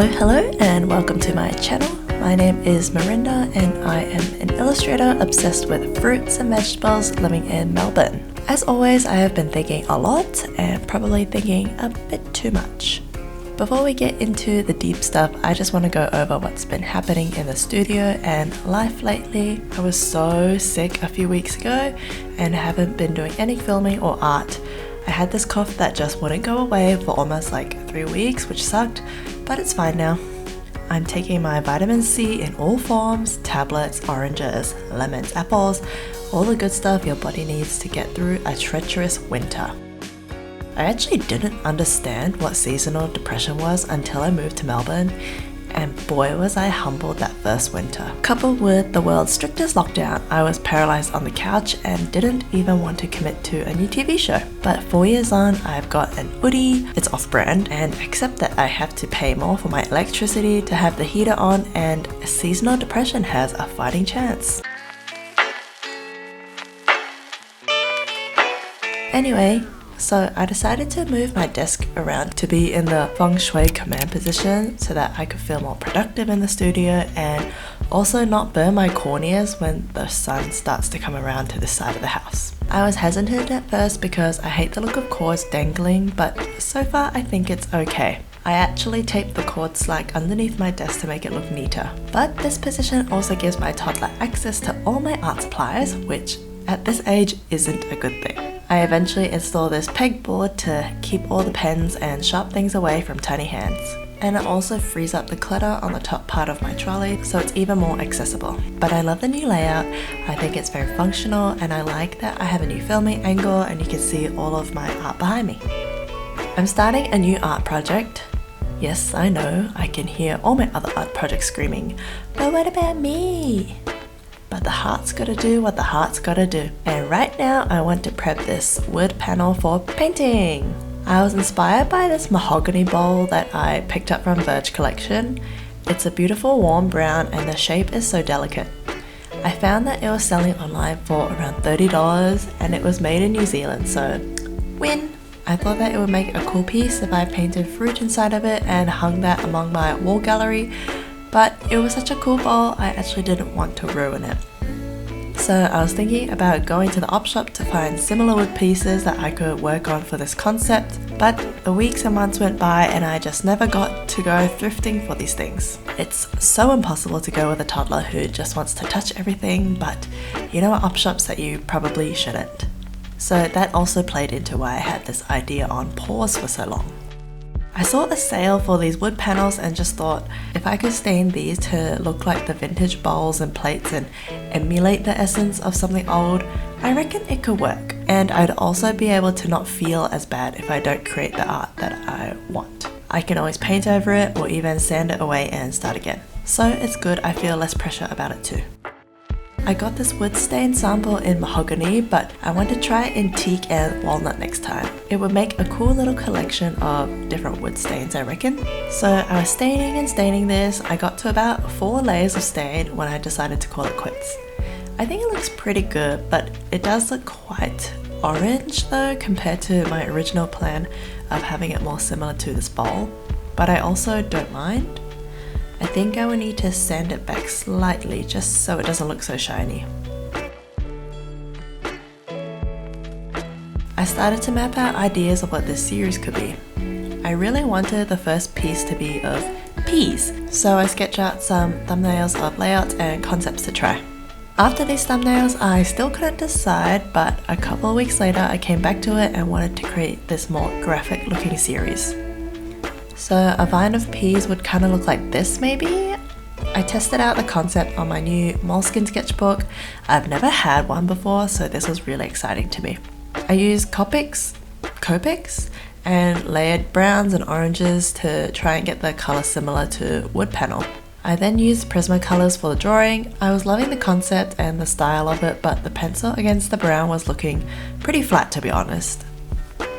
Hello and welcome to my channel. My name is Marinda and I am an illustrator obsessed with fruits and vegetables living in Melbourne. As always, I have been thinking a lot and probably thinking a bit too much. Before we get into the deep stuff, I just want to go over what's been happening in the studio and life lately. I was so sick a few weeks ago and haven't been doing any filming or art. I had this cough that just wouldn't go away for almost like 3 weeks, which sucked, but it's fine now. I'm taking my vitamin C in all forms, tablets, oranges, lemons, apples, all the good stuff your body needs to get through a treacherous winter. I actually didn't understand what seasonal depression was until I moved to Melbourne, and boy was I humbled that first winter. Coupled with the world's strictest lockdown, I was paralyzed on the couch and didn't even want to commit to a new TV show. But 4 years on, I've got an Oodie, it's off-brand, and except that I have to pay more for my electricity to have the heater on, and seasonal depression has a fighting chance. Anyway, so I decided to move my desk around to be in the fengshui command position so that I could feel more productive in the studio and also not burn my corneas when the sun starts to come around to this side of the house. I was hesitant at first because I hate the look of cords dangling, but so far I think it's okay. I actually taped the cord slack underneath my desk to make it look neater. But this position also gives my toddler access to all my art supplies, which at this age isn't a good thing. I eventually installed this pegboard to keep all the pens and sharp things away from tiny hands. And it also frees up the clutter on the top part of my trolley so it's even more accessible. But I love the new layout, I think it's very functional, and I like that I have a new filming angle and you can see all of my art behind me. I'm starting a new art project. Yes, I know, I can hear all my other art projects screaming, but what about me? But the heart's gotta do what the heart's gotta do. And right now I want to prep this wood panel for painting. I was inspired by this mahogany bowl that I picked up from Verge Collection. It's a beautiful warm brown and the shape is so delicate. I found that it was selling online for around $30 and it was made in New Zealand, so win! I thought that it would make a cool piece if I painted fruit inside of it and hung that among my wall gallery. But it was such a cool bowl, I actually didn't want to ruin it. So I was thinking about going to the op shop to find similar wood pieces that I could work on for this concept, but the weeks and months went by and I just never got to go thrifting for these things. It's so impossible to go with a toddler who just wants to touch everything, but you know op shops that you probably shouldn't. So that also played into why I had this idea on pause for so long. I saw a sale for these wood panels and just thought if I could stain these to look like the vintage bowls and plates and emulate the essence of something old, I reckon it could work. And I'd also be able to not feel as bad if I don't create the art that I want. I can always paint over it or even sand it away and start again. So it's good, I feel less pressure about it too. I got this wood stain sample in mahogany, but I want to try in teak and walnut next time. It would make a cool little collection of different wood stains, I reckon. So I was staining and staining this. I got to about 4 layers of stain when I decided to call it quits. I think it looks pretty good, but it does look quite orange though compared to my original plan of having it more similar to this bowl. But I also don't mind. I think I will need to sand it back slightly just so it doesn't look so shiny. I started to map out ideas of what this series could be. I really wanted the first piece to be of peas, so I sketched out some thumbnails of layouts and concepts to try. After these thumbnails, I still couldn't decide, but a couple of weeks later I came back to it and wanted to create this more graphic looking series. So a vine of peas would kind of look like this maybe? I tested out the concept on my new moleskin sketchbook. I've never had one before, so this was really exciting to me. I used Copics, and layered browns and oranges to try and get the colour similar to wood panel. I then used Prismacolors for the drawing. I was loving the concept and the style of it, but the pencil against the brown was looking pretty flat to be honest.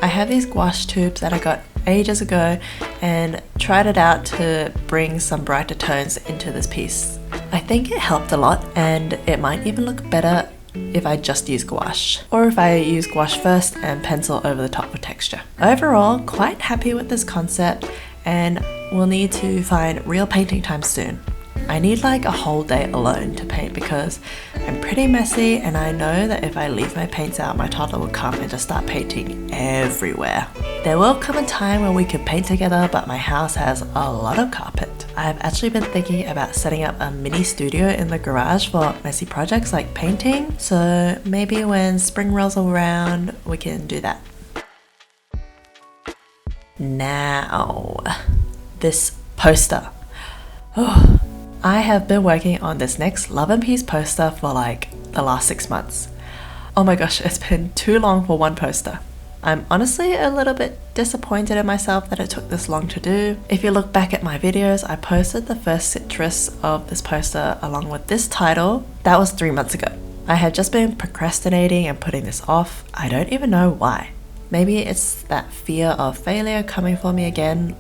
I have these gouache tubes that I got ages ago and tried it out to bring some brighter tones into this piece. I think it helped a lot and it might even look better if I just use gouache, or if I use gouache first and pencil over the top for texture. Overall, quite happy with this concept, and we'll need to find real painting time soon. I need like a whole day alone to paint because I'm pretty messy, and I know that if I leave my paints out, my toddler will come and just start painting everywhere. There will come a time when we could paint together, but my house has a lot of carpet. I've actually been thinking about setting up a mini studio in the garage for messy projects like painting, so maybe when spring rolls around, we can do that. Now, this poster. Oh, I have been working on this next Love and Peace poster for like the last 6 months. Oh my gosh, it's been too long for one poster. I'm honestly a little bit disappointed in myself that it took this long to do. If you look back at my videos, I posted the first citrus of this poster along with this title. That was 3 months ago. I had just been procrastinating and putting this off. I don't even know why. Maybe it's that fear of failure coming for me again.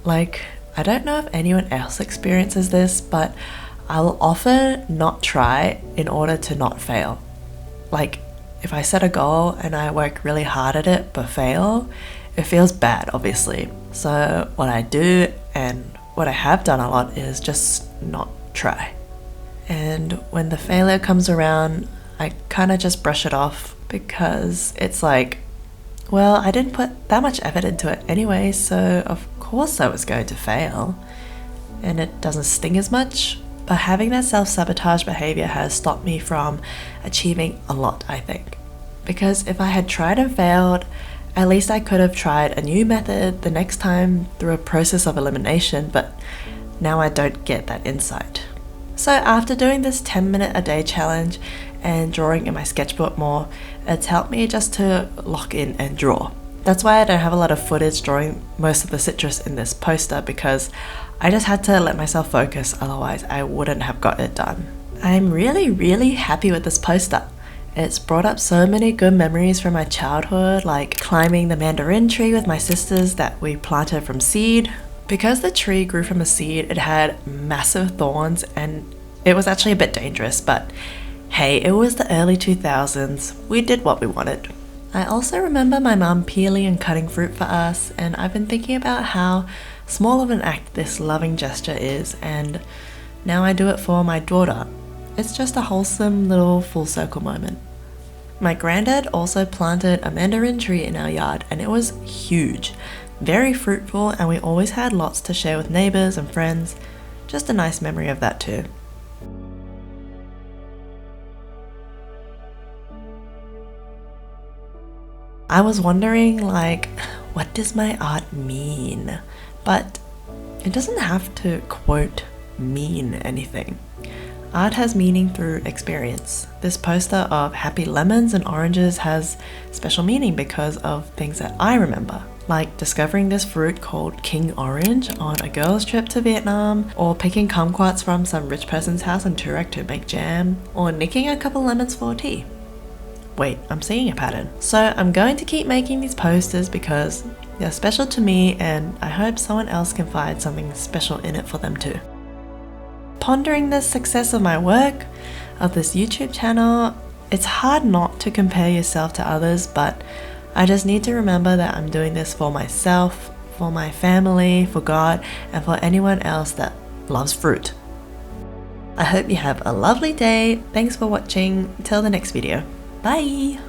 Like, I don't know if anyone else experiences this, but I will often not try in order to not fail. Like, if I set a goal and I work really hard at it but fail, it feels bad, obviously. So what I do, and what I have done a lot, is just not try. And when the failure comes around, I kind of just brush it off because it's like, well, I didn't put that much effort into it anyway, so of course I was going to fail. And it doesn't sting as much. But having that self-sabotage behavior has stopped me from achieving a lot, I think. Because if I had tried and failed, at least I could have tried a new method the next time through a process of elimination, but now I don't get that insight. So after doing this 10-minute a day challenge and drawing in my sketchbook more, it's helped me just to lock in and draw. That's why I don't have a lot of footage drawing most of the citrus in this poster, because I just had to let myself focus, otherwise I wouldn't have got it done. I'm really happy with this poster. It's brought up so many good memories from my childhood, like climbing the mandarin tree with my sisters that we planted from seed. Because the tree grew from a seed, it had massive thorns and it was actually a bit dangerous, but hey, it was the early 2000s. We did what we wanted. I also remember my mum peeling and cutting fruit for us, and I've been thinking about how small of an act this loving gesture is, and now I do it for my daughter. It's just a wholesome little full circle moment. My granddad also planted a mandarin tree in our yard, and it was huge, very fruitful, and we always had lots to share with neighbours and friends. Just a nice memory of that too. I was wondering, like, what does my art mean? But it doesn't have to, quote, mean anything. Art has meaning through experience. This poster of happy lemons and oranges has special meaning because of things that I remember, like discovering this fruit called king orange on a girl's trip to Vietnam, or picking kumquats from some rich person's house in Turek to make jam, or nicking a couple lemons for tea. Wait, I'm seeing a pattern. So I'm going to keep making these posters because they're special to me, and I hope someone else can find something special in it for them too. Pondering the success of my work, of this YouTube channel, it's hard not to compare yourself to others, but I just need to remember that I'm doing this for myself, for my family, for God, and for anyone else that loves fruit. I hope you have a lovely day. Thanks for watching. Till the next video. Bye!